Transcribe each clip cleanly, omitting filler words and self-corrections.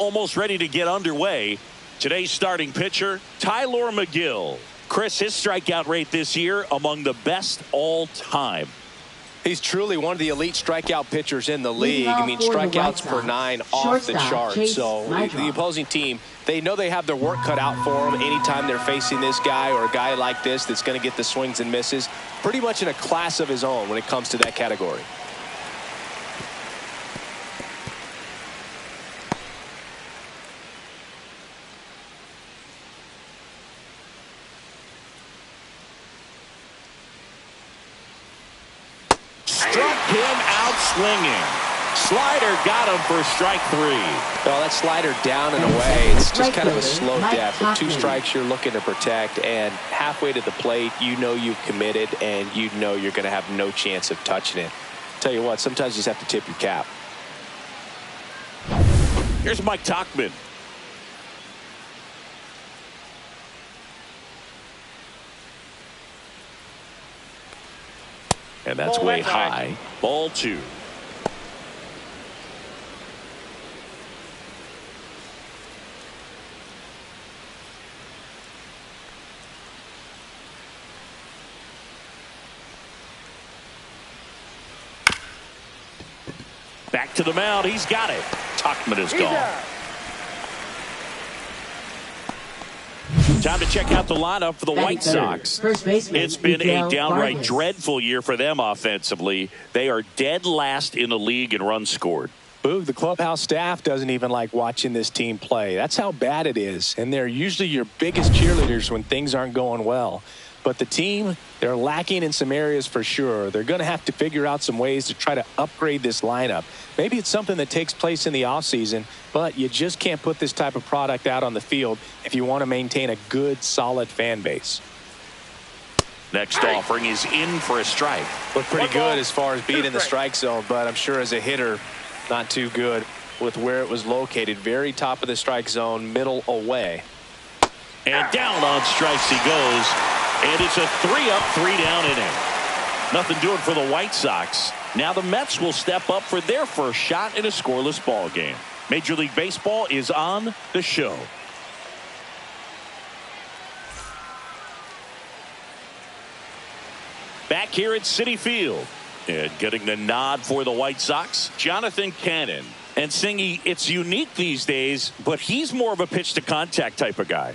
almost ready to get underway. Today's starting pitcher, Tyler McGill. Chris, his strikeout rate this year among the best all time. He's truly one of the elite strikeout pitchers in the league. I mean, strikeouts per 9 off the chart. So the opposing team, they know they have their work cut out for them anytime they're facing this guy or a guy like this that's going to get the swings and misses. Pretty much in a class of his own when it comes to that category. Struck him out swinging. Slider got him for strike 3. Well, that slider down and away, it's just kind of a slow death. With 2 strikes, you're looking to protect, and halfway to the plate, you know you've committed, and you know you're going to have no chance of touching it. Tell you what, sometimes you just have to tip your cap. Here's Mike Tauchman. And that's way high. Ball 2. Back to the mound. He's got it. Tauchman is gone. Time to check out the lineup for the White Sox. It's been a downright dreadful year for them offensively. They are dead last in the league in runs scored. Boog, the clubhouse staff doesn't even like watching this team play. That's how bad it is. And they're usually your biggest cheerleaders when things aren't going well. But the team, they're lacking in some areas for sure. They're going to have to figure out some ways to try to upgrade this lineup. Maybe it's something that takes place in the offseason, but you just can't put this type of product out on the field if you want to maintain a good, solid fan base. Next offering is in for a strike. Looked pretty good as far as being in the strike zone, but I'm sure as a hitter, not too good with where it was located. Very top of the strike zone, middle away. And down on strikes he goes. And it's a 3-up, 3-down inning. Nothing doing for the White Sox. Now the Mets will step up for their first shot in a scoreless ball game. Major League Baseball is on the show. Back here at Citi Field. And getting the nod for the White Sox, Jonathan Cannon. And Singy, it's unique these days, but he's more of a pitch to contact type of guy.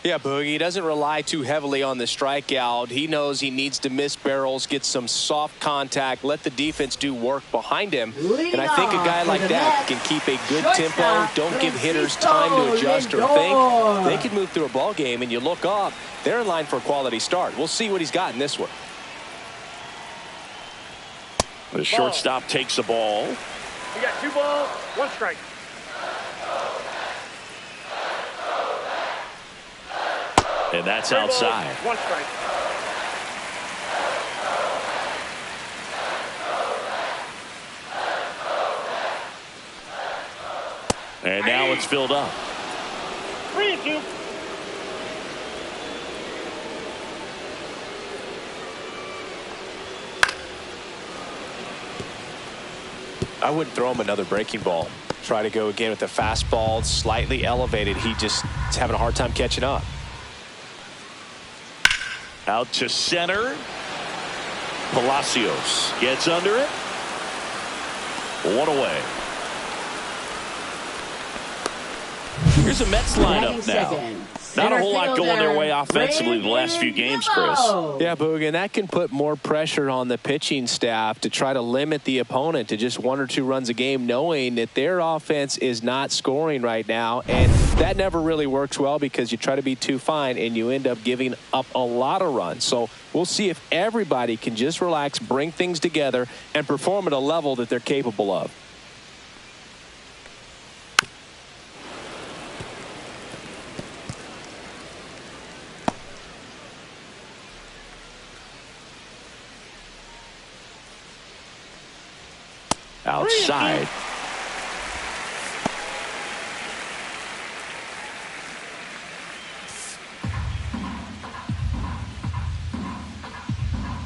Yeah, Boogie, he doesn't rely too heavily on the strikeout. He knows he needs to miss barrels, get some soft contact, let the defense do work behind him. And I think a guy like that can keep a good tempo, don't give hitters time to adjust or think. They can move through a ball game, and you look up, they're in line for a quality start. We'll see what he's got in this one. The shortstop takes the ball. You got 2 balls, 1 strike. And that's outside. 1 strike. And now it's filled up. 3-2. I wouldn't throw him another breaking ball. Try to go again with the fastball, slightly elevated. He just is having a hard time catching up. Out to center. Palacios gets under it. 1 away. Here's a Mets lineup now. Not a whole lot going their way offensively the last few games, Chris. Yeah, Boog, and that can put more pressure on the pitching staff to try to limit the opponent to just 1 or 2 runs a game, knowing that their offense is not scoring right now. And that never really works well because you try to be too fine and you end up giving up a lot of runs. So we'll see if everybody can just relax, bring things together, and perform at a level that they're capable of. Outside.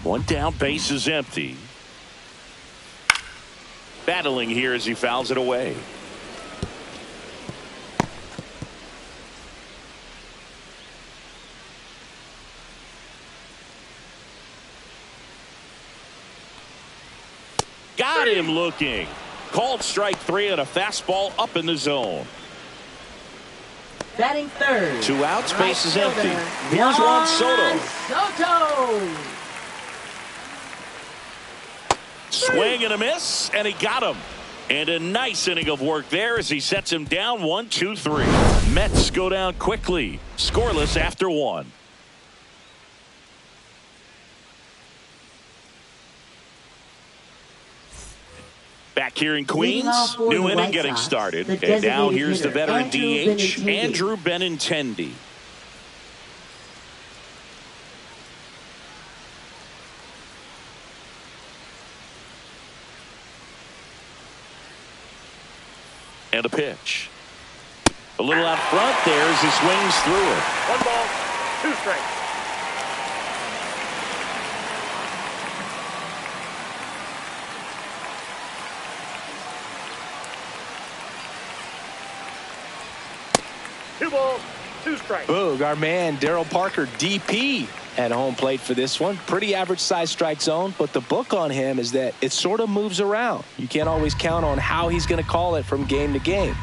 One down, base is empty. Battling here as he fouls it away. got him looking. Called strike 3 and a fastball up in the zone. Batting third. 2 outs, Right base is fielder, empty. Here's Juan Soto. Soto. Swing and a miss, and he got him. And a nice inning of work there as he sets him down 1-2-3. Mets go down quickly, scoreless after 1. Back here in Queens, new inning getting started. And now here's the veteran DH, Andrew Benintendi. And a pitch. A little out front there as he swings through it. 1 ball, 2 strikes. Two balls, 2 strikes. Boog, our man Daryl Parker, DP, at home plate for this one. Pretty average size strike zone, but the book on him is that it sort of moves around. You can't always count on how he's going to call it from game to game.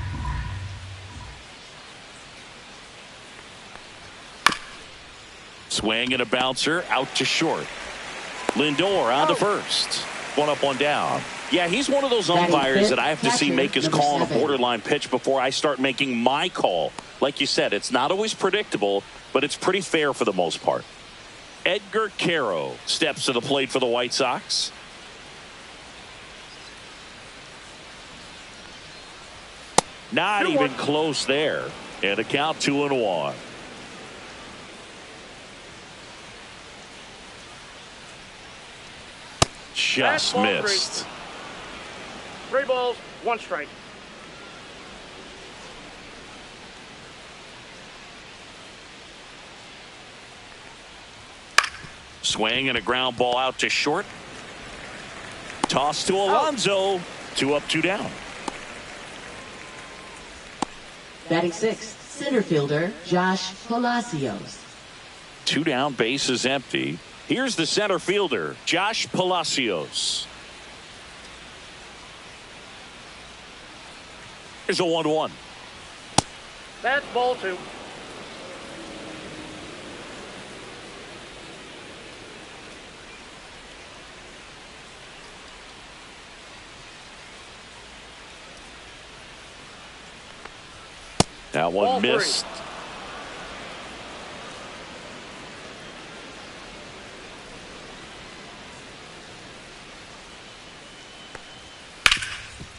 Swing and a bouncer out to short. Lindor on to first. 1 up, 1 down. Yeah, he's one of those umpires that I have to see make his call on a borderline pitch before I start making my call. Like you said, it's not always predictable, but it's pretty fair for the most part. Edgar Caro steps to the plate for the White Sox. Not even close there. And a count 2-1. Just missed. 3 balls, 1 strike. Swing and a ground ball out to short. Toss to Alonso. 2 up, 2 down. Batting sixth, center fielder Josh Palacios. 2 down, base is empty. Here's the center fielder, Josh Palacios. Here's a 1-1. That's ball 2. That one missed.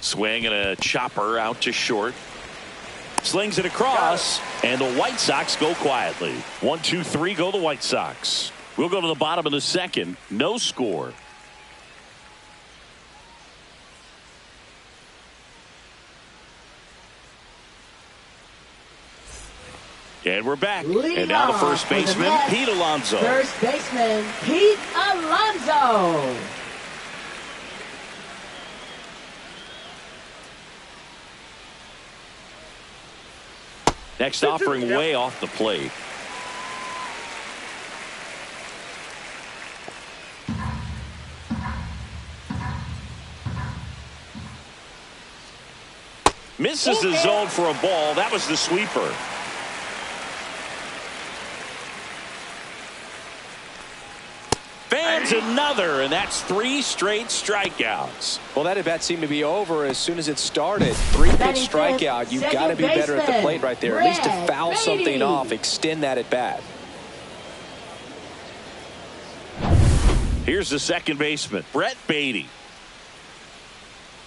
Swing and a chopper out to short. Slings it across, and the White Sox go quietly. 1-2-3 go the White Sox. We'll go to the bottom of the second. No score. And we're back. And now the first baseman, Pete Alonso. First baseman, Pete Alonso. Next offering way off the plate. Misses the zone for a ball. That was the sweeper. Fans another, and that's 3 straight strikeouts. Well, that at bat seemed to be over as soon as it started. 3-pitch strikeout. You've got to be better at the plate right there. At least to foul something off, extend that at bat. Here's the second baseman, Brett Beatty.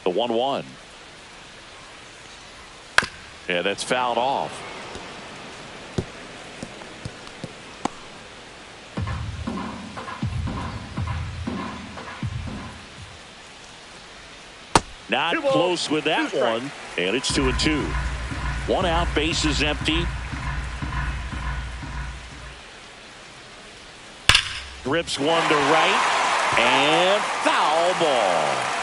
The 1-1. Yeah, that's fouled off. Not close with that one, and it's 2-2. 1 out, base is empty. Grips one to right, and foul ball.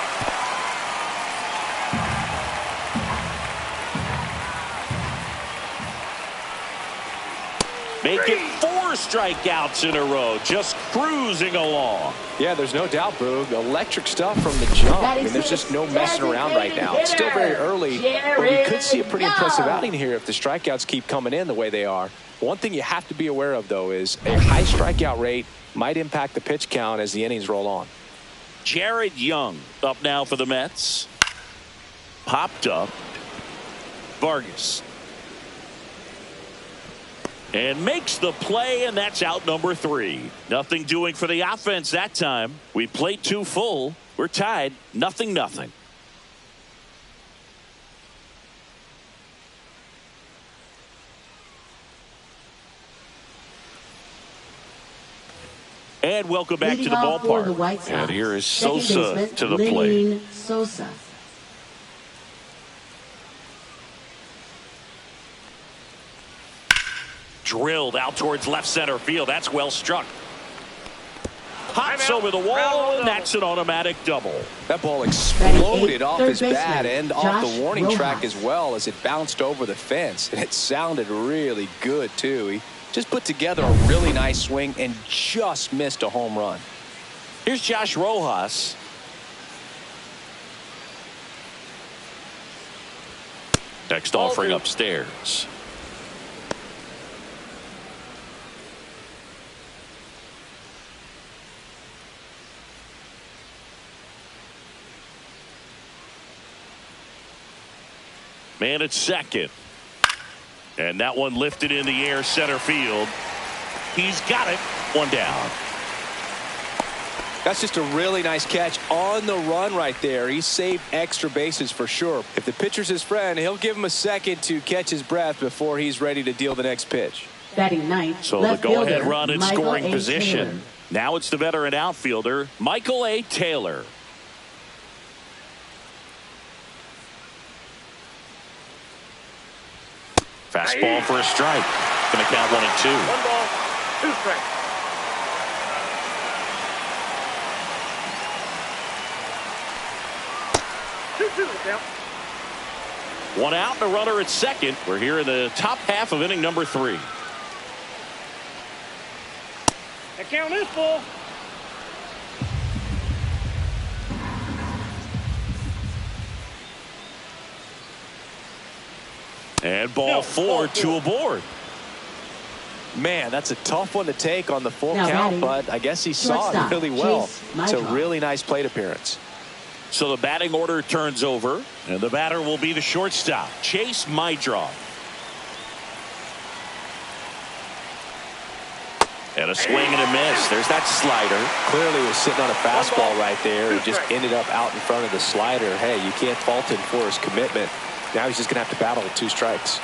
Make it 4 strikeouts in a row. Just cruising along. Yeah, there's no doubt, Boog. Electric stuff from the jump. I mean, there's just no messing around right now. It's still very early, but we could see a pretty impressive outing here if the strikeouts keep coming in the way they are. One thing you have to be aware of, though, is a high strikeout rate might impact the pitch count as the innings roll on. Jared Young up now for the Mets. Popped up. Vargas. And makes the play, and that's out number 3. Nothing doing for the offense that time. We played 2 full. We're tied 0-0. And welcome back to the ballpark. And here is Sosa to the plate. Sosa. Drilled out towards left center field. That's well struck. Pops over the wall, and that's an automatic double. That ball exploded off his bat and off the warning track as well as it bounced over the fence. And it sounded really good, too. He just put together a really nice swing and just missed a home run. Here's Josh Rojas. Next offering upstairs. Man at second. And that one lifted in the air center field. He's got it. 1 down. That's just a really nice catch on the run right there. He saved extra bases for sure. If the pitcher's his friend, he'll give him a second to catch his breath before he's ready to deal the next pitch. Batting ninth, so the go-ahead run in scoring position. Now it's the veteran outfielder, Michael A. Taylor. Fastball for a strike. Going to count 1 and 2. 1 ball, 2 strikes. Count. 1 out and a runner at second. We're here in the top half of inning number 3. The count is full. And ball 4, 2 aboard. Man, that's a tough one to take on the full count, but I guess he saw it really well. It's a really nice plate appearance. So the batting order turns over, and the batter will be the shortstop, Chase Mydroff. And a swing and a miss. There's that slider. Clearly was sitting on a fastball right there. He just ended up out in front of the slider. Hey, you can't fault him for his commitment. Now he's just going to have to battle with 2 strikes.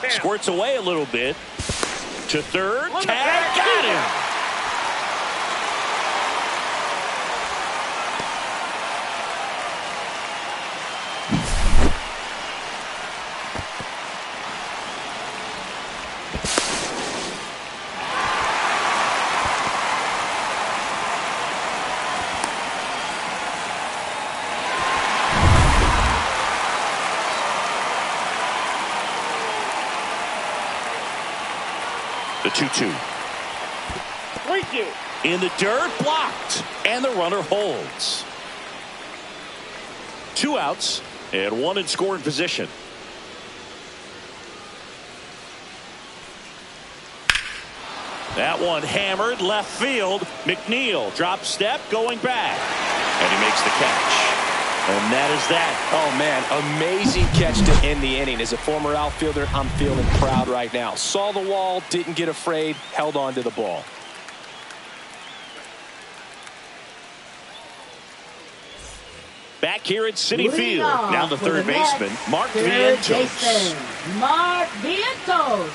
Squirts away a little bit. To third. Tag. Got him. The 2-2. 3-2. In the dirt, blocked, and the runner holds. 2 outs and 1 in scoring position. That one hammered left field. McNeil drop step going back, and he makes the catch. And that is that. Oh, man, amazing catch to end the inning. As a former outfielder, I'm feeling proud right now. Saw the wall, didn't get afraid, held on to the ball. Back here at Citi Field. Now the third baseman, Mark Vientos. Mark Vientos.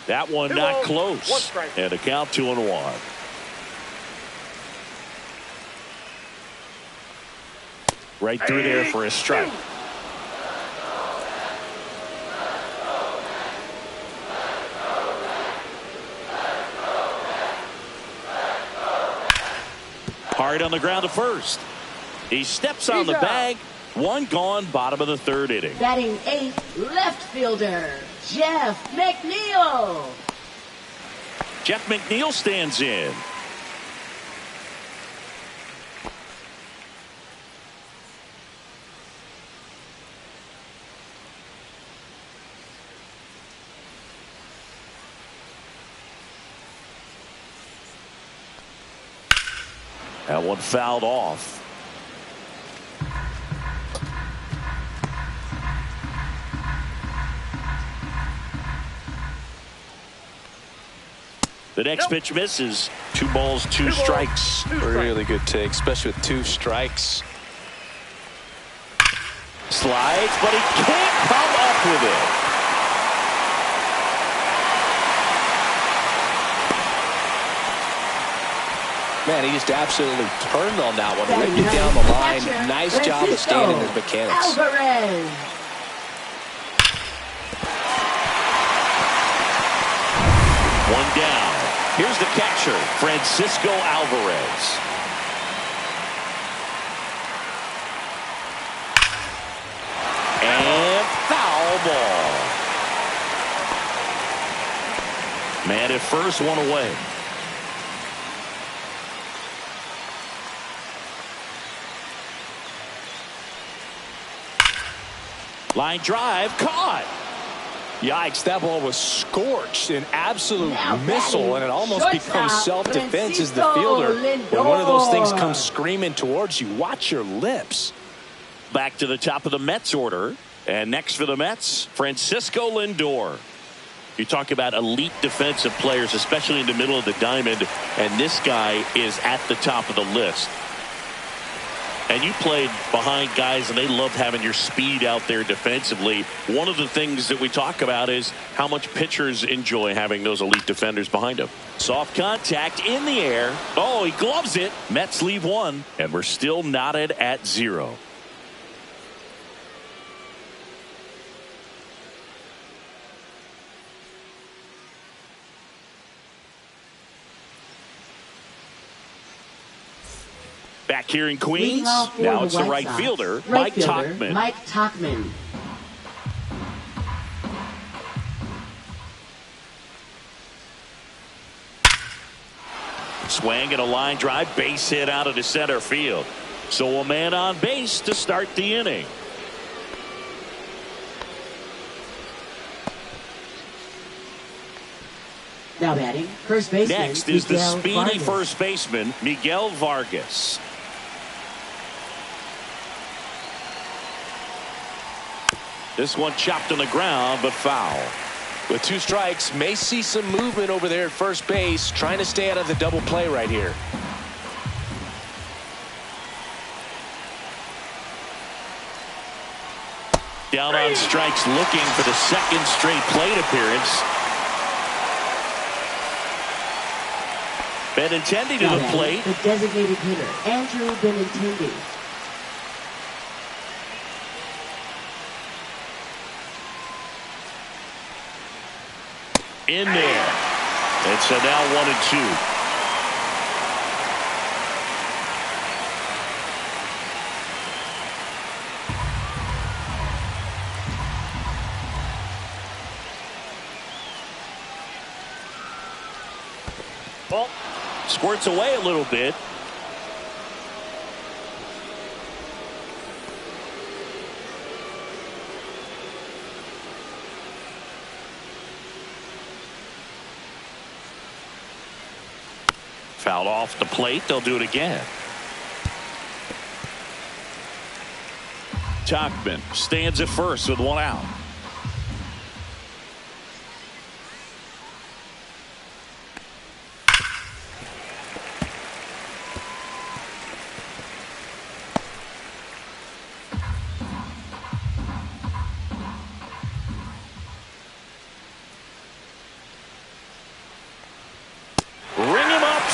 That one not close. And a count 2-1. Right through there for a strike. Hard on the ground to first. He steps on the bag. One gone, bottom of the third inning. Batting 8th, left fielder, Jeff McNeil. Jeff McNeil stands in. That one fouled off. The next pitch misses. 2 balls, 2 strikes. Really good take, especially with 2 strikes. Slides, but he can't come up with it. Man, he just absolutely turned on that one, ripped it down the line. Nice job of staying in his mechanics. Alvarez. One down. Here's the catcher, Francisco Alvarez. And foul ball. Man at first, one away. Line drive, caught. Yikes, that ball was scorched, an absolute missile, and it almost becomes self-defense as the fielder. When one of those things comes screaming towards you, watch your lips. Back to the top of the Mets order. And next for the Mets, Francisco Lindor. You talk about elite defensive players, especially in the middle of the diamond, and this guy is at the top of the list. And you played behind guys, and they love having your speed out there defensively. One of the things that we talk about is how much pitchers enjoy having those elite defenders behind them. Soft contact in the air. Oh, he gloves it. Mets leave one, and we're still knotted at 0. Back here in Queens, now it's the right fielder, Mike Tauchman. Mike Tauchman. Swing and a line drive, base hit out of the center field. So a man on base to start the inning. Now batting, first baseman. Next is the Miguel speedy Vargas. first baseman, Miguel Vargas. This one chopped on the ground, but foul. With 2 strikes, may see some movement over there at first base, trying to stay out of the double play right here. Down on strikes, looking for the second straight plate appearance. Benintendi to the plate. The designated hitter, Andrew Benintendi. In there. It's a now 1-2. Ball squirts away a little bit. Fouled off the plate. They'll do it again. Tauchman stands at first with 1 out.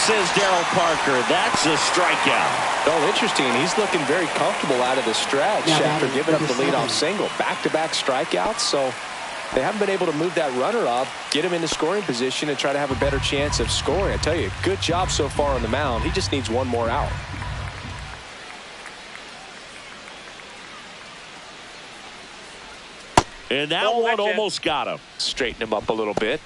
Says Darryl Parker. That's a strikeout. Oh, interesting. He's looking very comfortable out of the stretch after giving up the leadoff single. Back-to-back strikeouts, so they haven't been able to move that runner up, get him into scoring position, and try to have a better chance of scoring. I tell you, good job so far on the mound. He just needs 1 more out. And that one almost got him. Straighten him up a little bit.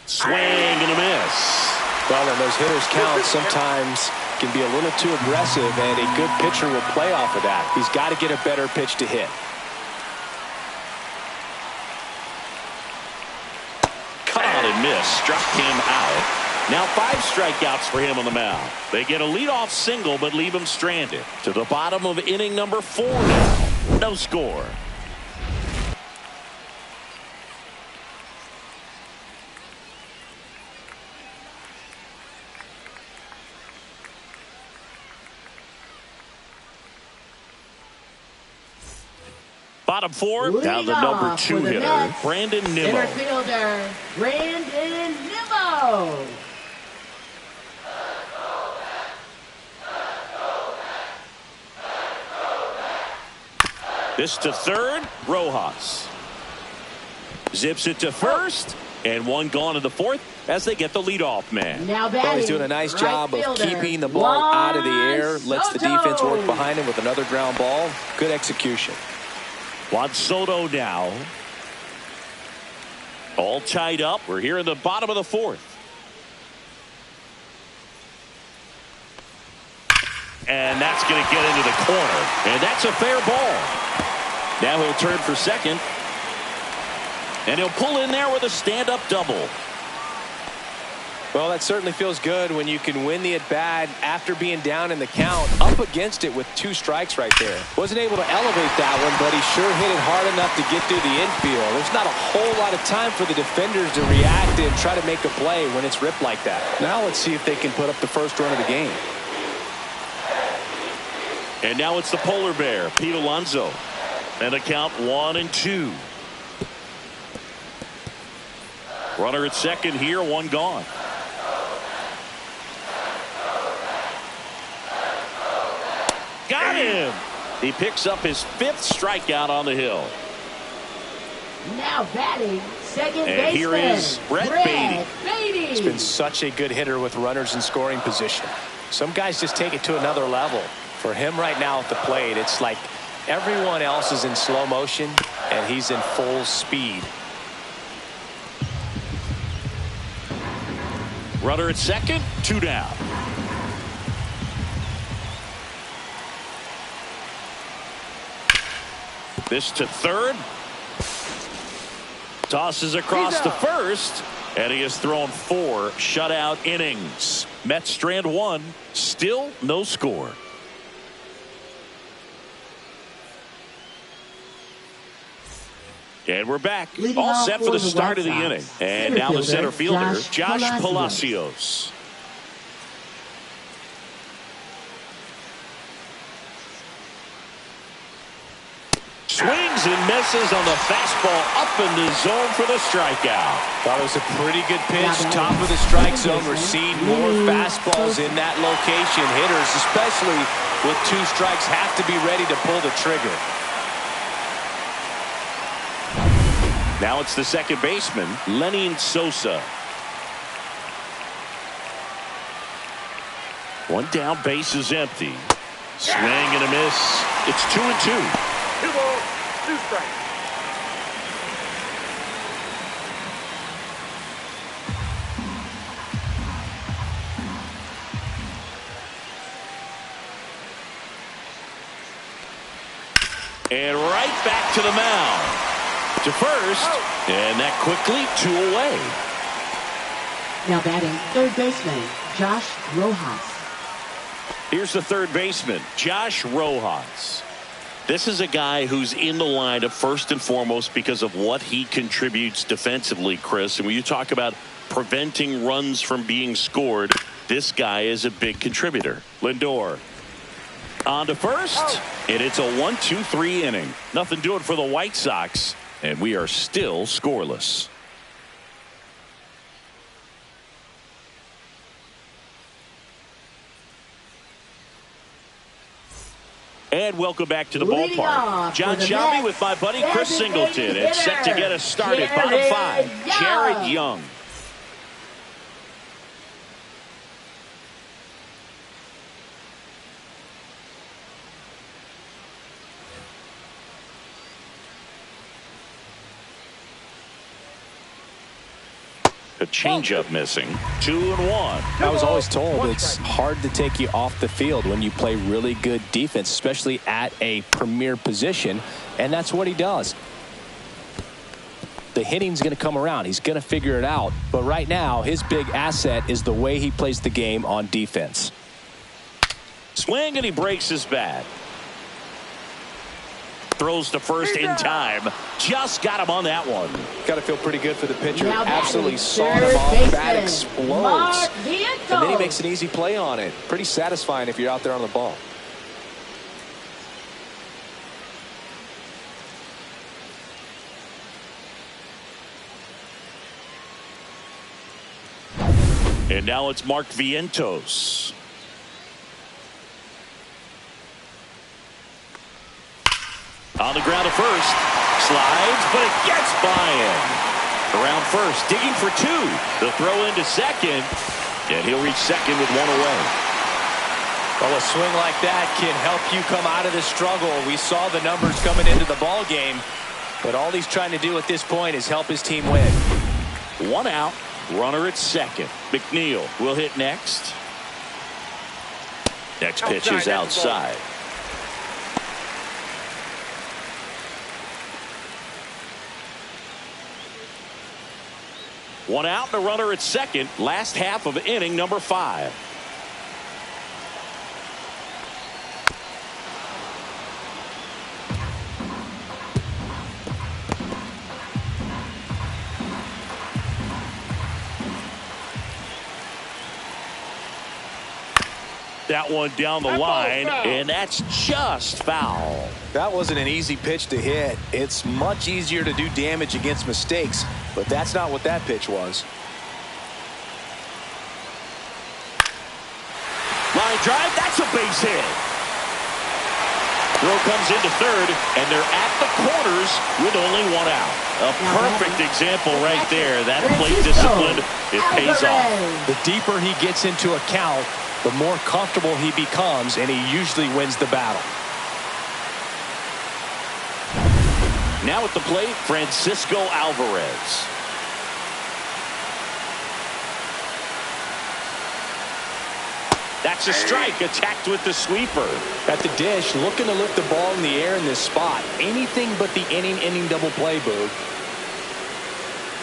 Swing and a miss. Well, and those hitters count sometimes can be a little too aggressive, and a good pitcher will play off of that. He's got to get a better pitch to hit. Caught and missed. Struck him out. Now 5 strikeouts for him on the mound. They get a leadoff single but leave him stranded. To the bottom of inning number 4 now. No score. Bottom 4, down the number 2 hitter, Mets, Brandon Nimmo. Center fielder, Brandon Nimmo. This to third, Rojas. Zips it to first, and one gone in the 4th as they get the leadoff man. Now Well, batting, he's doing a nice right job of fielder, keeping the ball out of the air, Juan lets the Soto. defense work behind him with another ground ball. Good execution. Juan Soto now. All tied up. We're here in the bottom of the 4th. And that's going to get into the corner. And that's a fair ball. Now he'll turn for second. And he'll pull in there with a stand-up double. Well, that certainly feels good when you can win the at-bat after being down in the count, up against it with 2 strikes right there. Wasn't able to elevate that one, but he sure hit it hard enough to get through the infield. There's not a whole lot of time for the defenders to react and try to make a play when it's ripped like that. Now let's see if they can put up the first run of the game. And now it's the polar bear, Pete Alonso. And a count 1-2. Runner at second here, one gone. Got him. He picks up his 5th strikeout on the hill. Now batting, second And baseman. here is Brett Beatty. He's been such a good hitter with runners in scoring position. Some guys just take it to another level. For him right now at the plate, it's like everyone else is in slow motion and he's in full speed. Runner at second, 2 down. This to third. Tosses across to first. And he has thrown 4 shutout innings. Mets strand 1. Still no score. And we're back. Leading All off set for for the the start White of the Sox, inning. center And now the center fielder, fielder, Josh Josh Palacios. Swings and misses on the fastball up in the zone for the strikeout. Thought it was a pretty good pitch. Top of the strike zone. We're seeing more fastballs in that location. Hitters, especially with 2 strikes, have to be ready to pull the trigger. Now it's the second baseman, Lenny Sosa. One down, base is empty. Swing and a miss. It's 2-2. 2 balls, 2 strikes. And right back to the mound. To first, and that quickly 2 away. Now batting, third baseman, Josh Rojas. Here's the third baseman, Josh Rojas. This is a guy who's in the lineup first and foremost because of what he contributes defensively, Chris. And when you talk about preventing runs from being scored, this guy is a big contributor. Lindor on to first, and it's a 1-2-3 inning. Nothing doing for the White Sox, and we are still scoreless. And welcome back to the Leading ballpark. off John for the Shelby Mets, with my buddy Chris designated Singleton. It's set to hitter, get us started. Jared Bottom 5, Young. Jared Young. A changeup missing. 2-1. I was always told it's hard to take you off the field when you play really good defense, especially at a premier position, and that's what he does. The hitting's going to come around. He's going to figure it out. But right now, his big asset is the way he plays the game on defense. Swing, and he breaks his bat. Throws to first in time. Just got him on that one. Got to feel pretty good for the pitcher. Now Absolutely sawed him off. Bat explodes. And then he makes an easy play on it. Pretty satisfying if you're out there on the ball. And now it's Mark Vientos. On the ground to first. Slides, but it gets by him. Around first, digging for two. The throw into second. And he'll reach second with one away. Well, a swing like that can help you come out of the struggle. We saw the numbers coming into the ball game. But all he's trying to do at this point is help his team win. One out. Runner at second. McNeil will hit next. Next pitch is outside. One out and a runner at second. Last half of inning number 5. That one down the line, and that's just foul. That wasn't an easy pitch to hit. It's much easier to do damage against mistakes, but that's not what that pitch was. Line drive, that's a base hit. Throw comes into third, and they're at the corners with only one out. A perfect example right there. That plate discipline, it pays off. The deeper he gets into a count, the more comfortable he becomes, and he usually wins the battle. Now at the plate, Francisco Alvarez. That's a strike, attacked with the sweeper. At the dish, looking to lift the ball in the air in this spot. Anything but the inning double play, Boog.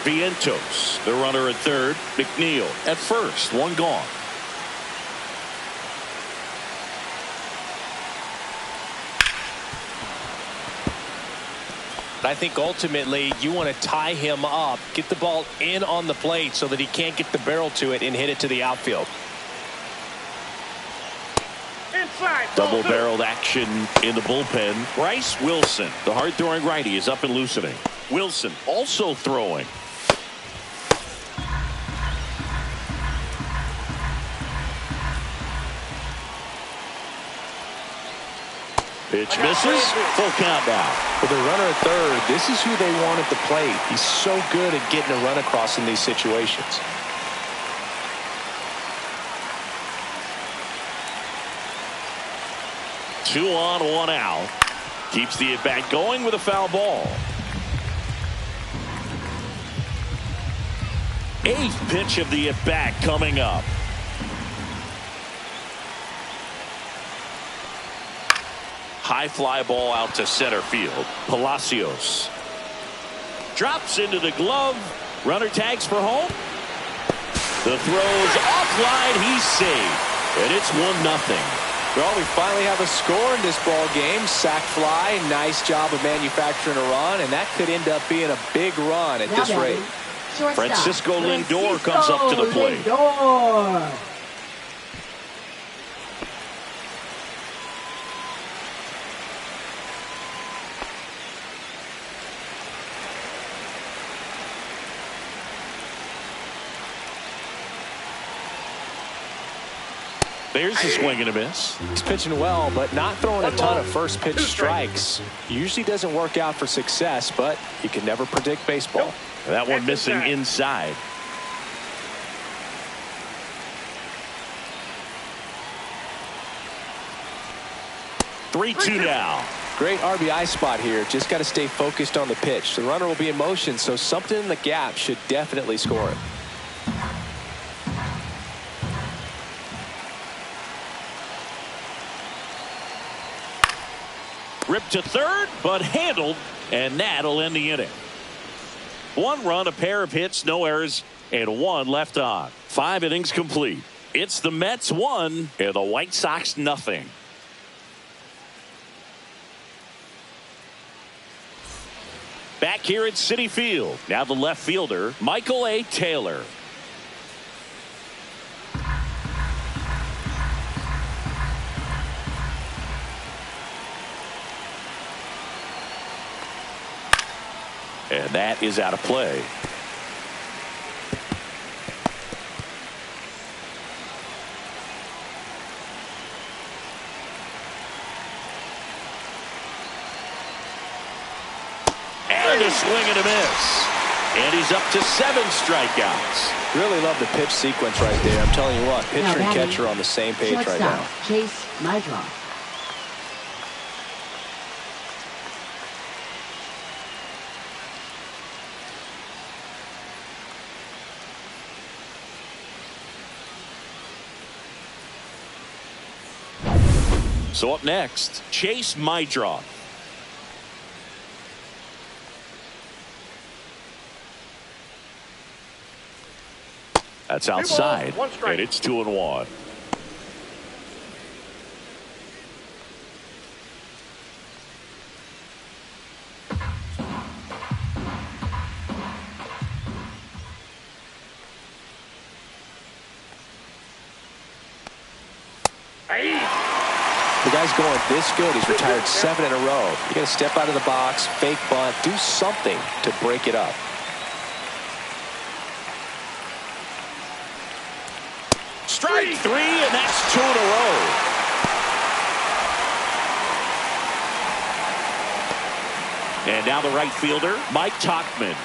Vientos, the runner at third. McNeil at first, one gone. I think ultimately you want to tie him up, get the ball in on the plate so that he can't get the barrel to it and hit it to the outfield. Double-barreled action in the bullpen. Bryce Wilson, the hard-throwing righty, is up and loosening. Wilson also throwing. Pitch misses. Full count now. For the runner at third, this is who they want at the plate. He's so good at getting a run across in these situations. Two on, one out. Keeps the at-bat going with a foul ball. Eighth pitch of the at-bat coming up. High fly ball out to center field. Palacios drops into the glove. Runner tags for home. The throw's offline. He's safe, and it's 1-0. Well, we finally have a score in this ball game. Sac fly, nice job of manufacturing a run, and that could end up being a big run at this rate. Francisco Lindor comes up to the plate. Lindor. There's a swing and a miss. He's pitching well, but not throwing a ton of first pitch strikes. Usually doesn't work out for success, but you can never predict baseball. That one missing inside. Three-two now. Great RBI spot here. Just got to stay focused on the pitch. The runner will be in motion, so something in the gap should definitely score it. Ripped to third, but handled, and that'll end the inning. 1 run, a pair of hits, no errors, and 1 left on. 5 innings complete. It's the Mets 1 and the White Sox nothing. Back here at Citi Field. Now the left fielder, Michael A. Taylor. And that is out of play. And a swing and a miss. And he's up to 7 strikeouts. Really love the pitch sequence right there. I'm telling you what, pitcher and catcher are on the same page right now. Chase Mydroff. So up next, Chase Mydroff. That's outside, and it's 2-1. The guy's going this good. He's retired 7 in a row. You got to step out of the box, fake bunt, do something to break it up. Strike 3, and that's 2 in a row. And now the right fielder, Mike Tauchman.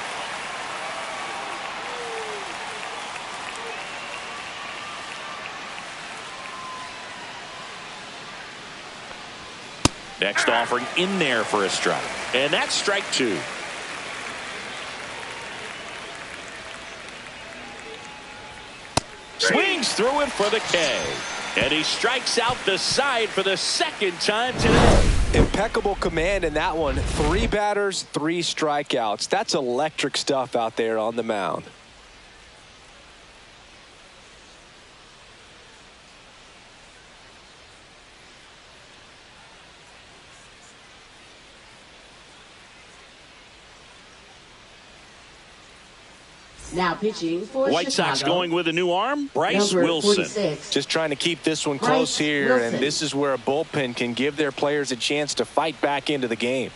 Next offering in there for a strike. And that's strike 2. Swings through it for the K. And he strikes out the side for the 2nd time today. Impeccable command in that one. 3 batters, 3 strikeouts. That's electric stuff out there on the mound. Now pitching for White Chicago. Sox going with a new arm, Bryce Number Wilson. 46. Just trying to keep this one close here, Wilson. and this is where a bullpen can give their players a chance to fight back into the game.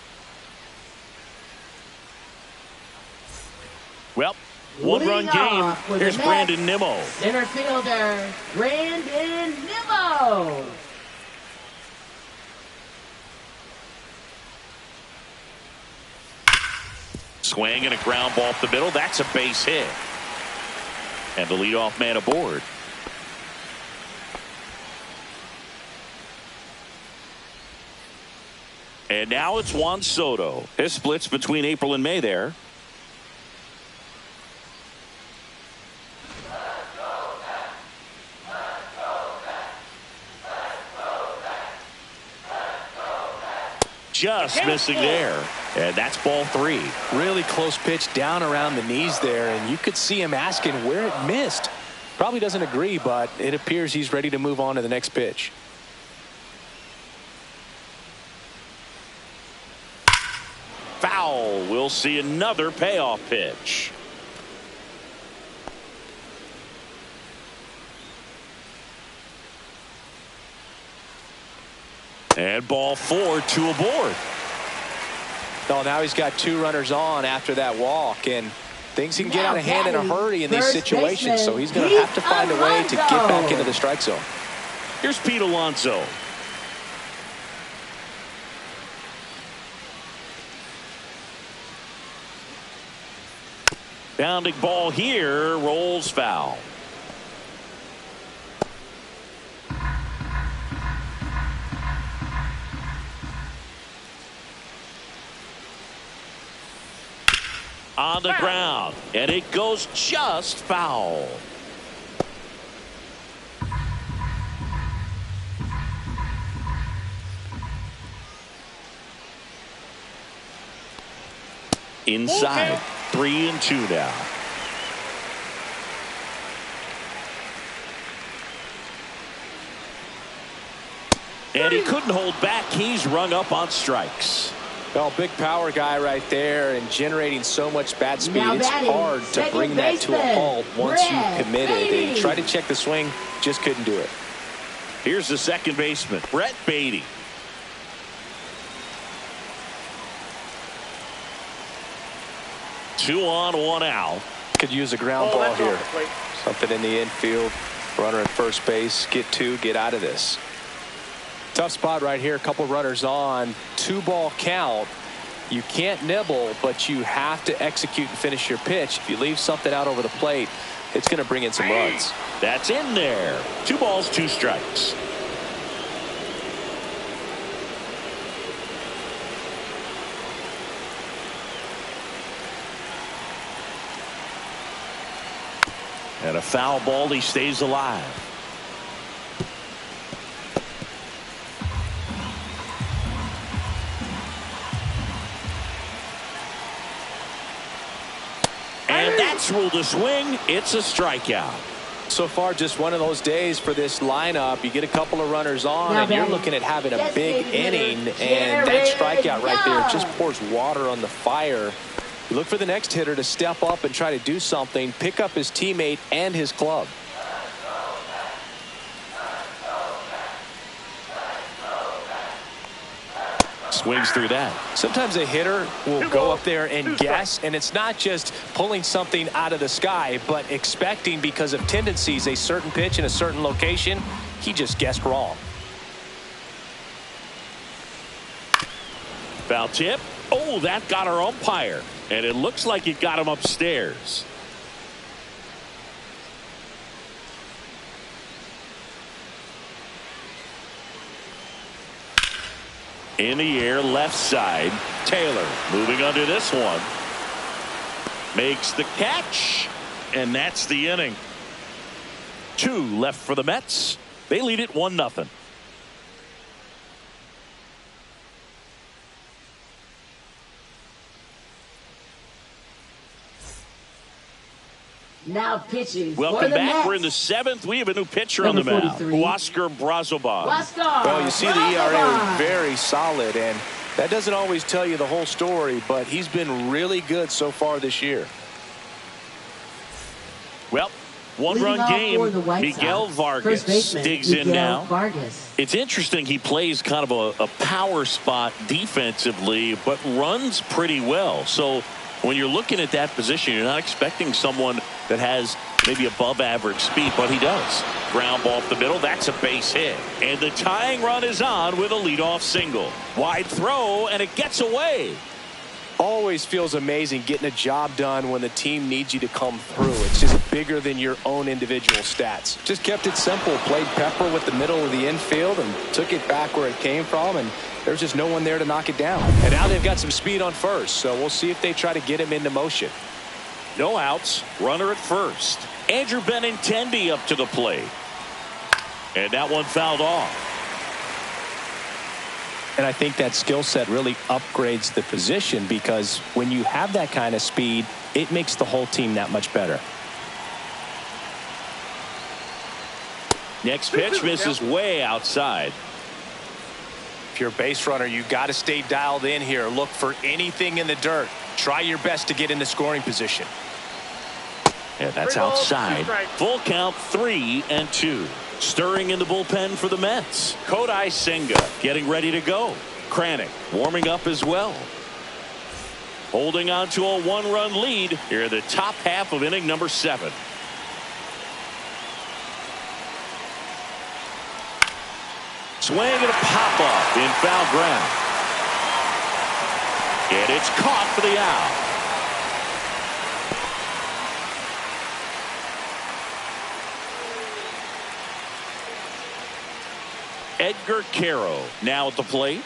Well, 1-run game. Here's Brandon Nimmo. Center fielder, Brandon Nimmo. Swing and a ground ball up the middle. That's a base hit. And the leadoff man aboard. And now it's Juan Soto. His splits between April and May there. Just missing there. And that's ball 3. Really close pitch down around the knees there, and you could see him asking where it missed. Probably doesn't agree, but it appears he's ready to move on to the next pitch. Foul. We'll see another payoff pitch. And ball 4, 2 aboard. No, now he's got 2 runners on after that walk, and things can get out of hand in a hurry in these situations, so he's going to have to find a way to get back into the strike zone. Here's Pete Alonso. Bounding ball here, rolls foul. On the ground, and it goes just foul. inside. 3-2 now. And he couldn't hold back. He's rung up on strikes. Well, big power guy right there and generating so much bat speed. Now It's batting, hard to second bring that to a baseman, halt once you Brett committed. They Beatty. tried to check the swing, just couldn't do it. Here's the second baseman, Brett Beatty. Two on, one out. Could use a ground ball here. Something in the infield. Runner at first base. Get two, get out of this. Tough spot right here. A couple runners on. 2-ball count. You can't nibble, but you have to execute and finish your pitch. If you leave something out over the plate, it's going to bring in some runs. That's in there. 2 balls, 2 strikes. And a foul ball. He stays alive. And that's ruled a swing. It's a strikeout. So far, just one of those days for this lineup. You get a couple of runners on, Now and you're batting, looking at having a big designated inning, hitter, and that strikeout right there Jared just Young. pours water on the fire. You look for the next hitter to step up and try to do something, pick up his teammate and his club. Swings through that. Sometimes a hitter will go up there and guess, and it's not just pulling something out of the sky, but expecting because of tendencies a certain pitch in a certain location. He just guessed wrong. Foul tip. Oh, that got our umpire. And it looks like it got him upstairs. In the air, left side. Taylor moving under this one. Makes the catch. And that's the inning. 2 left for the Mets. They lead it 1-0. Now pitching for Welcome the back. Mets. We're in the 7th. We have a new pitcher on the Number mound. 43. Oscar Brazoban. Well, you see the ERA was very solid, and that doesn't always tell you the whole story, but he's been really good so far this year. Well, one-run game. Miguel Vargas digs in now. Vargas. It's interesting. He plays kind of a power spot defensively, but runs pretty well. So when you're looking at that position, you're not expecting someone that has maybe above average speed, but he does. Ground ball up the middle. That's a base hit. And the tying run is on with a leadoff single. Wide throw, and it gets away. Always feels amazing getting a job done when the team needs you to come through. It's just bigger than your own individual stats. Just kept it simple. Played pepper with the middle of the infield and took it back where it came from, and there's just no one there to knock it down. And now they've got some speed on first, so we'll see if they try to get him into motion. No outs. Runner at first. Andrew Benintendi up to the plate. And that one fouled off. And I think that skill set really upgrades the position, because when you have that kind of speed, it makes the whole team that much better. Next pitch misses way outside. If you're a base runner, you got to stay dialed in here. Look for anything in the dirt. Try your best to get in the scoring position. And that's outside. Full count, 3-2. Stirring in the bullpen for the Mets. Kodai Senga getting ready to go. Kranick warming up as well. Holding on to a 1-run lead here in the top half of inning number 7. Swing and a pop up in foul ground. And it's caught for the out. Edgar Caro now at the plate.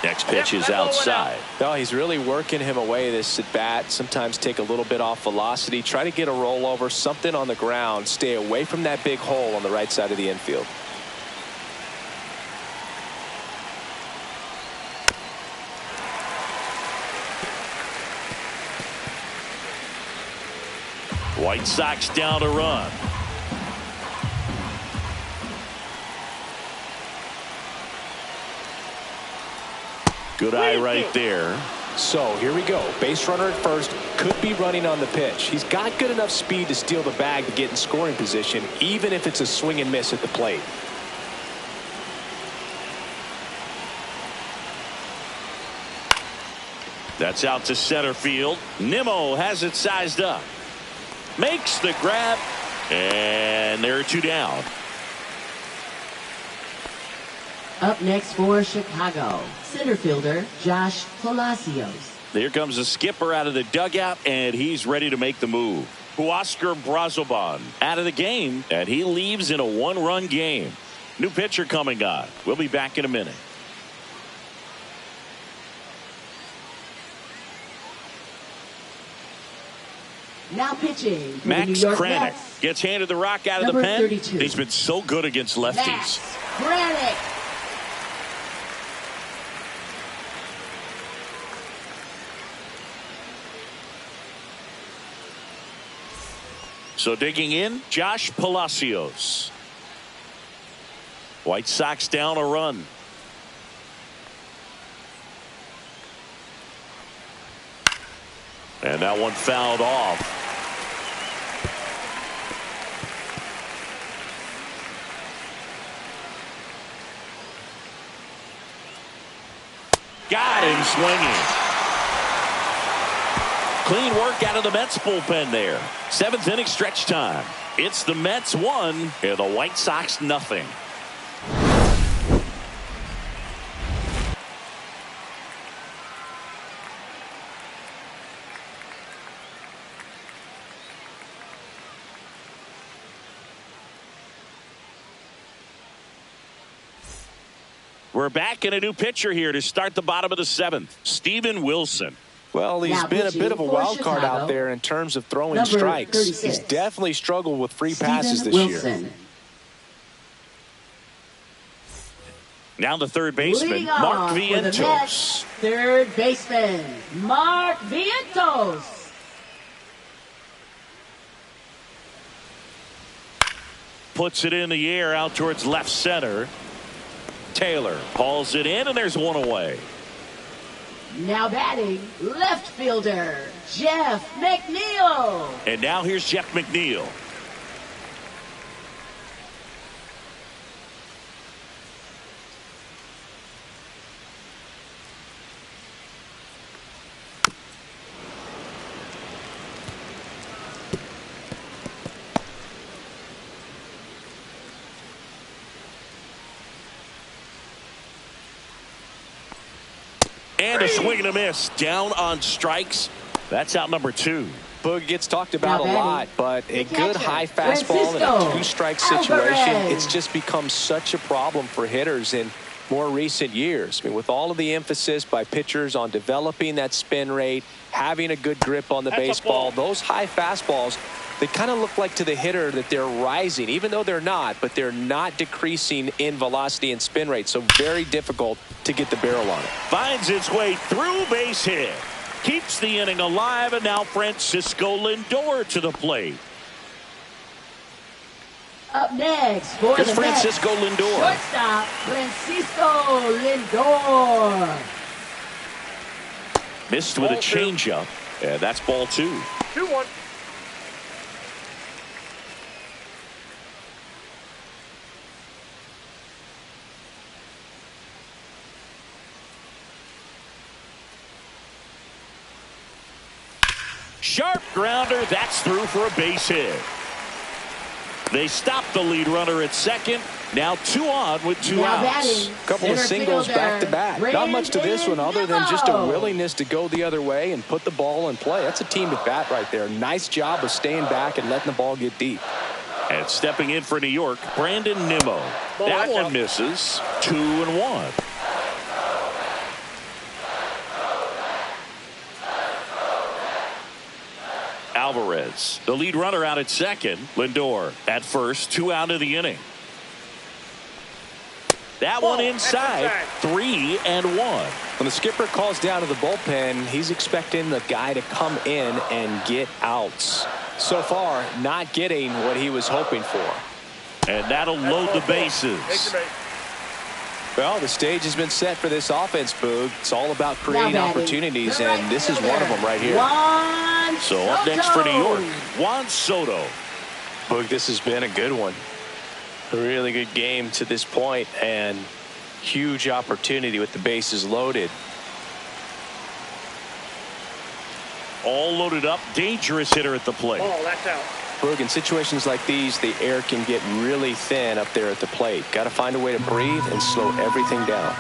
Next pitch is outside. Oh, he's really working him away this at bat. Sometimes take a little bit off velocity. Try to get a rollover, something on the ground. Stay away from that big hole on the right side of the infield. White Sox down a run. Good eye right there. So here we go. Base runner at first. Could be running on the pitch. He's got good enough speed to steal the bag to get in scoring position, even if it's a swing and miss at the plate. That's out to center field. Nimmo has it sized up. Makes the grab. And there are two down. Up next for Chicago, center fielder Josh Palacios. There comes the skipper out of the dugout, and he's ready to make the move. Huascar Brazoban out of the game, and he leaves in a one-run game. New pitcher coming on. We'll be back in a minute. Now pitching for Max the New York Kranick Mets. gets handed the rock out of Number the pen. 32. He's been so good against lefties. Max Kranick. So digging in, Josh Palacios. White Sox down a run. And that one fouled off. Got him swinging. Clean work out of the Mets bullpen there. Seventh inning stretch time. It's the Mets 1 and the White Sox nothing. We're back in a new pitcher here to start the bottom of the seventh. Steven Wilson. Well, he's Now been a bit of a pitching for wild card Chicago, out there in terms of throwing number strikes. 36. He's definitely struggled with free Steven passes this Wilson. year. Now the third baseman, Leading Mark off for the Vientos. Mets, third baseman Mark Vientos. Puts it in the air out towards left center. Taylor hauls it in, and there's one away. Now batting, left fielder Jeff McNeil. And now here's Jeff McNeil. And a swing and a miss. Down on strikes. That's out number 2. Boog gets talked about a lot, but a good high fastball in Francisco a two-strike situation, it's just become such a problem for hitters in more recent years. I mean, with all of the emphasis by pitchers on developing that spin rate, having a good grip on the baseball, those high fastballs, they kind of look like to the hitter that they're rising, even though they're not, but they're not decreasing in velocity and spin rate. So very difficult to get the barrel on it. Finds its way through, base hit. Keeps the inning alive, and now Francisco Lindor to the plate. Up next for Here's the Francisco Mets, Lindor. shortstop Francisco Lindor. Missed with a Ball 2. changeup, and that's ball 2. 2-1. Sharp grounder. That's through for a base hit. They stop the lead runner at second. Now 2 on with 2 Now outs. batting, Couple of center singles fielder, back to back. Not much to this one other than just a Nimmo. willingness to go the other way and put the ball in play. That's a team at bat right there. Nice job of staying back and letting the ball get deep. And stepping in for New York, Brandon Nimmo. That one misses. 2-1. goes. The lead runner out at second. Lindor at first. 2 out of the inning. That one inside. 3-1. When the skipper calls down to the bullpen, he's expecting the guy to come in and get outs. So far, not getting what he was hoping for. And that'll load the bases. Well, the stage has been set for this offense, Boog. It's all about creating opportunities, and this is one of them right here. So up next for New York, Juan Soto. Boog, this has been a good one. A really good game to this point, and huge opportunity with the bases loaded. All loaded up, dangerous hitter at the plate. Oh, that's out. Boog, in situations like these, the air can get really thin up there at the plate. Got to find a way to breathe and slow everything down.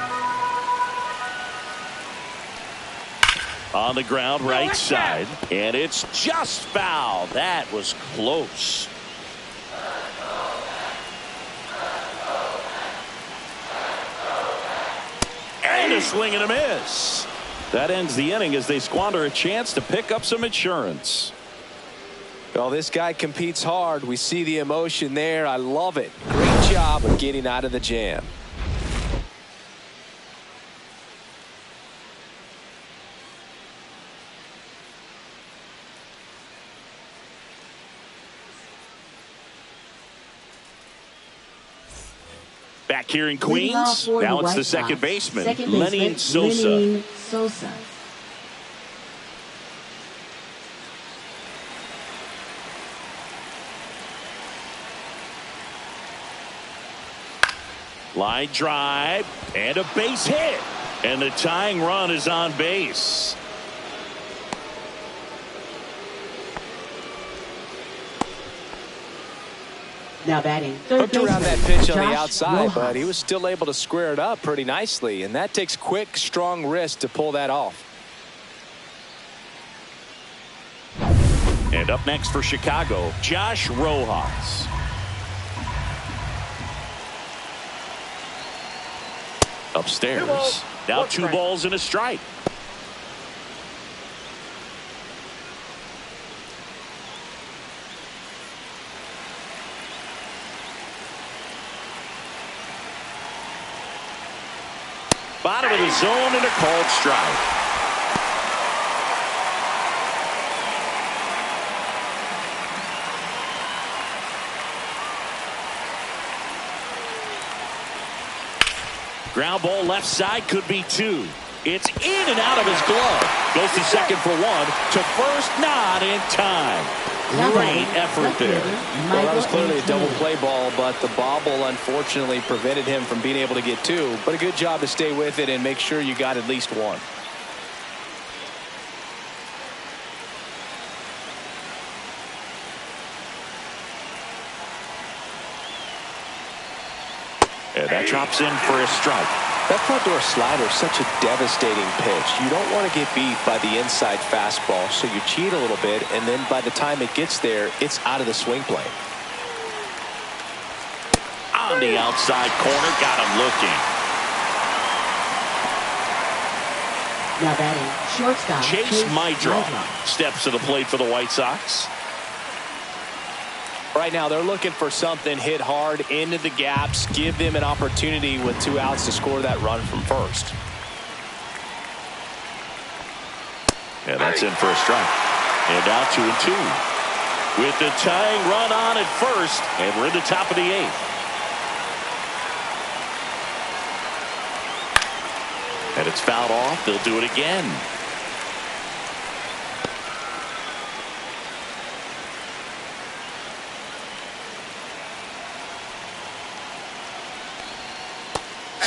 On the ground, right side, and it's just foul. That was close. And a swing and a miss. That ends the inning as they squander a chance to pick up some insurance. Well, this guy competes hard. We see the emotion there. I love it. Great job of getting out of the jam. Back here in Queens, now it's the second baseman, Lenny Sosa. Lenny Sosa. Line drive and a base hit. And the tying run is on base. Now batting third Hooked around that pitch on the Josh outside, Rojas. but he was still able to square it up pretty nicely, and that takes quick, strong wrist to pull that off. And up next for Chicago, Josh Rojas. Upstairs. Now 2 balls and a strike. Bottom of the zone and a called strike. Ground ball left side, could be 2. It's in and out of his glove. Goes to second for 1. To first, not in time. Great effort there. Well, that was clearly a double play ball, but the bobble unfortunately prevented him from being able to get 2. But a good job to stay with it and make sure you got at least 1. And that drops in for a strike. That front door slider is such a devastating pitch. You don't want to get beat by the inside fastball, so you cheat a little bit, and then by the time it gets there, it's out of the swing plane. On the outside corner, got him looking. Now batting shortstop Chase Mydra steps to the plate for the White Sox. Right now, they're looking for something hit hard into the gaps, give them an opportunity with 2 outs to score that run from first. And that's in for a strike. And now 2-2. With the tying run on at first, and we're in the top of the 8th. And it's fouled off. They'll do it again.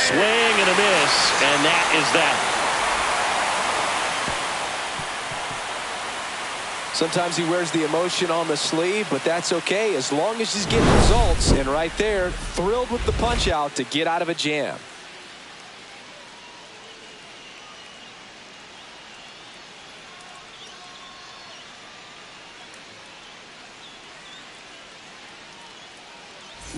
Swing and a miss, and that is that. Sometimes he wears the emotion on the sleeve, but that's okay as long as he's getting results. And right there, thrilled with the punch out to get out of a jam.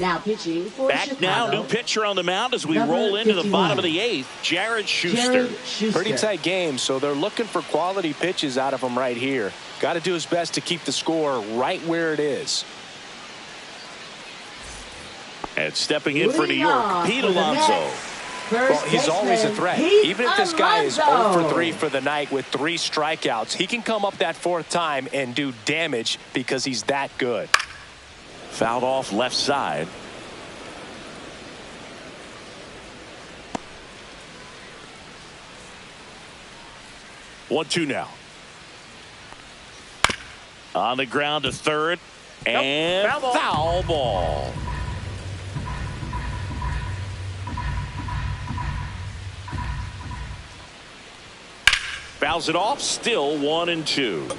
Now pitching for Back Chicago. now, new pitcher on the mound as we Number roll into the 51. bottom of the 8th, Jared Schuster. Pretty tight game, so they're looking for quality pitches out of him right here. Got to do his best to keep the score right where it is. And stepping in for New Leading York, off Pete for the Alonso. Mets, Well, first he's always a baseman, threat. Pete Even if this guy is 0 Alonso. for 3 for the night with 3 strikeouts, he can come up that 4th time and do damage because he's that good. Fouled off left side. One, two now. On the ground to third. And foul ball. Fouls it off. Still 1 and 2.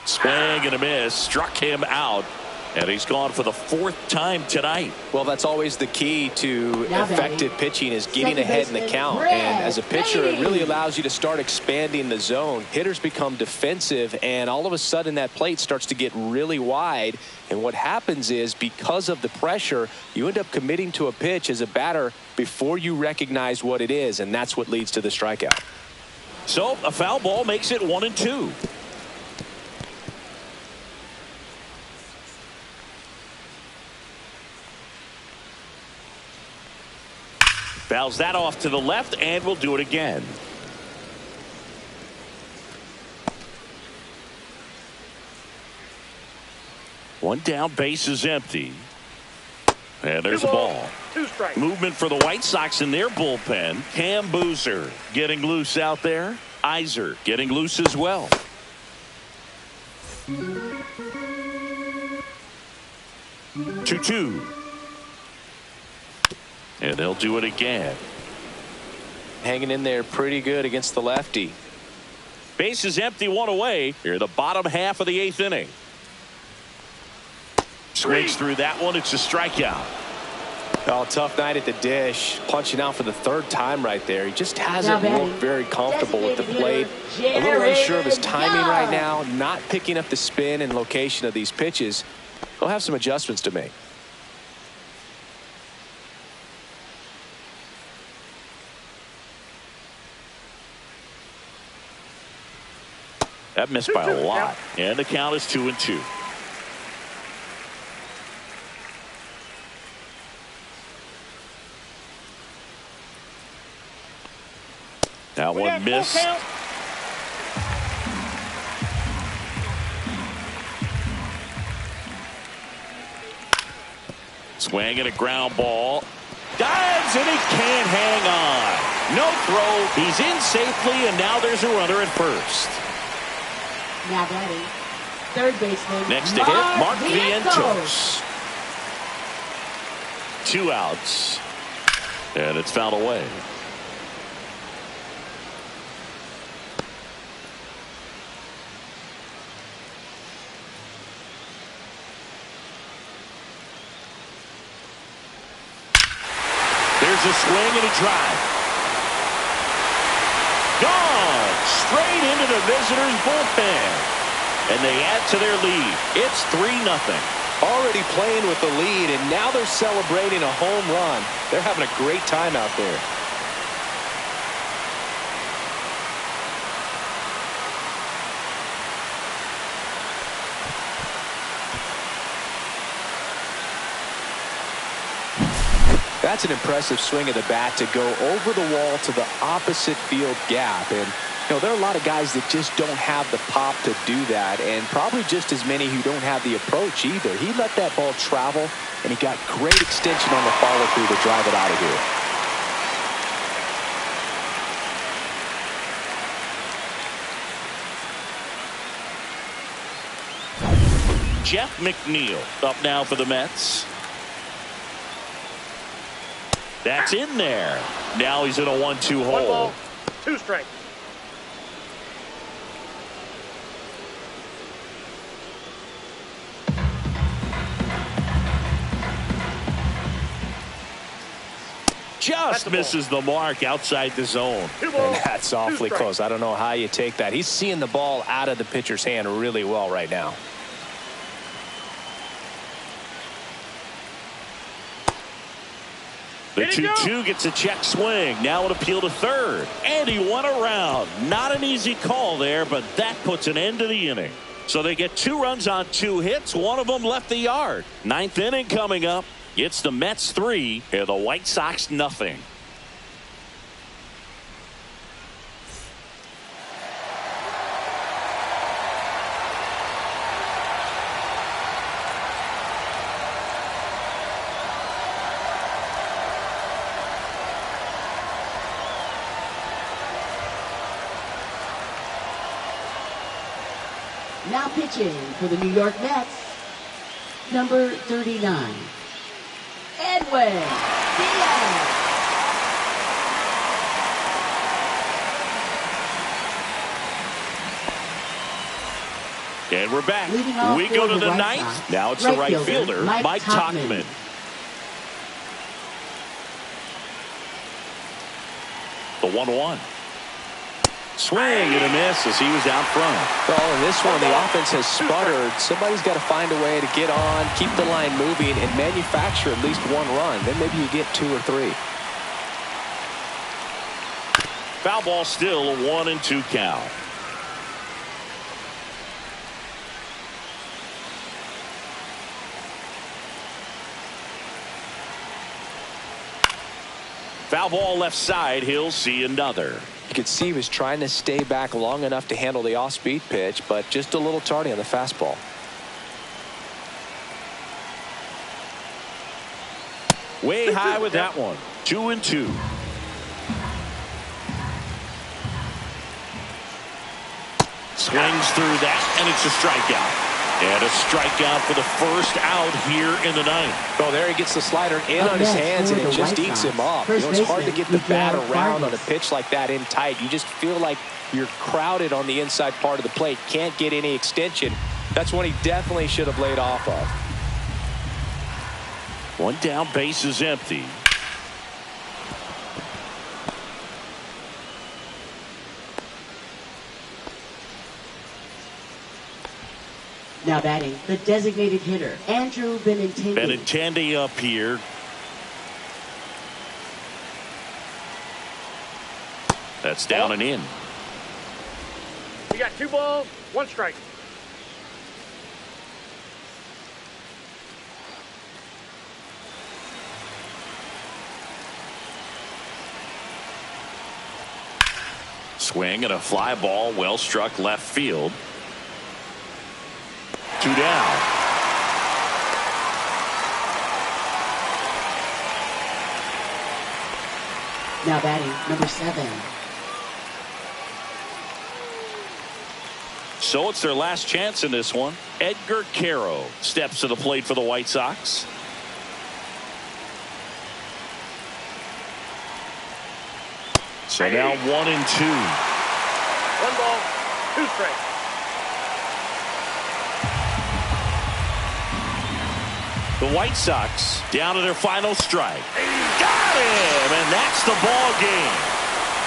Swing and a miss. Struck him out. And he's gone for the 4th time tonight. Well, that's always the key to Now effective batting, pitching is getting second ahead in the baseman, count. Brett And as a pitcher, it really Baty. allows you to start expanding the zone. Hitters become defensive, and all of a sudden that plate starts to get really wide. And what happens is, because of the pressure, you end up committing to a pitch as a batter before you recognize what it is, and that's what leads to the strikeout. So a foul ball makes it 1 and 2. Fouls that off to the left, and we'll do it again. One down, base is empty. And there's a ball. 2 strikes. Movement for the White Sox in their bullpen. Cam Boozer getting loose out there. Iser getting loose as well. Two. And they'll do it again. Hanging in there pretty good against the lefty. Base is empty, 1 away. Here in the bottom half of the 8th inning. Swings through that one. It's a strikeout. Oh, tough night at the dish. Punching out for the 3rd time right there. He just Now hasn't batting, looked very comfortable with the plate. designated A little hitter, unsure of his Jared timing right Young. now. Not picking up the spin and location of these pitches. He'll have some adjustments to make. That missed by a lot. And the count is 2 and 2. That one missed. Swing and a ground ball. Dives and he can't hang on. No throw. He's in safely, and now there's a runner at first. Now batting, third baseman. Next to hit, Mark Vientos. 2 outs. And it's fouled away. There's a swing and a drive. Gone straight into the visitors' bullpen. And they add to their lead. It's 3-0. Already playing with the lead, and now they're celebrating a home run. They're having a great time out there. That's an impressive swing of the bat to go over the wall to the opposite field gap. And, you know, there are a lot of guys that just don't have the pop to do that, and probably just as many who don't have the approach either. He let that ball travel, and he got great extension on the follow-through to drive it out of here. Jeff McNeil up now for the Mets. That's in there. Now he's in a 1-2 hole. 1 ball, 2 strikes. just misses the mark outside the zone. Two balls, And that's two awfully strikes. close. I don't know how you take that. He's seeing the ball out of the pitcher's hand really well right now. The 2-2 gets a check swing. Now an appeal to third. And he went around. Not an easy call there, but that puts an end to the inning. So they get 2 runs on 2 hits. One of them left the yard. 9th inning coming up. It's the Mets 3 and the White Sox nothing. Now pitching for the New York Mets, number 39, Edwin Diaz. And we're back. Leading off We go for to the the White 9th. Sox, Now it's the right fielder, Mike Tauchman. The 1-1. Swing and a miss as he was out front. Well, in this one, the offense has sputtered. Somebody's got to find a way to get on, keep the line moving, and manufacture at least 1 run. Then maybe you get 2 or 3. Foul ball still, a 1-2 count. Foul ball left side. He'll see another. You could see he was trying to stay back long enough to handle the off-speed pitch, but just a little tardy on the fastball. Way high with that one. 2-2. Swings through that, and it's a strikeout. And a strikeout for the first out here in the 9th. Oh, there he gets the slider in Up on his next hands, for and it the just White eats Sox. him up. First It's hard to baseman, get the bat Miguel around on a Vargas. pitch like that in tight. You just feel like you're crowded on the inside part of the plate. Can't get any extension. That's one he definitely should have laid off of. 1 down, base is empty. Now batting, the designated hitter, Andrew Benintendi. Benintendi up here. That's down and in. We got 2 balls, 1 strike. Swing and a fly ball, well struck left field. 2 down. Now batting, number 7. So it's their last chance in this one. Edgar Caro steps to the plate for the White Sox. So now 1-2. 1 ball, 2 strikes. The White Sox down to their final strike. Got him, and that's the ball game.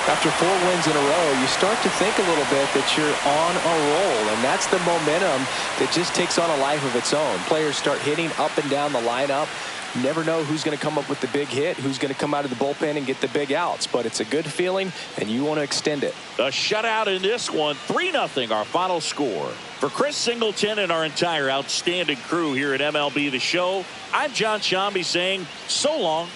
After 4 wins in a row, you start to think a little bit that you're on a roll, and that's the momentum that just takes on a life of its own. Players start hitting up and down the lineup. You never know who's going to come up with the big hit, who's going to come out of the bullpen and get the big outs, but it's a good feeling, and you want to extend it. A shutout in this one, 3-0 our final score. For Chris Singleton and our entire outstanding crew here at MLB The Show, I'm John Shambi saying so long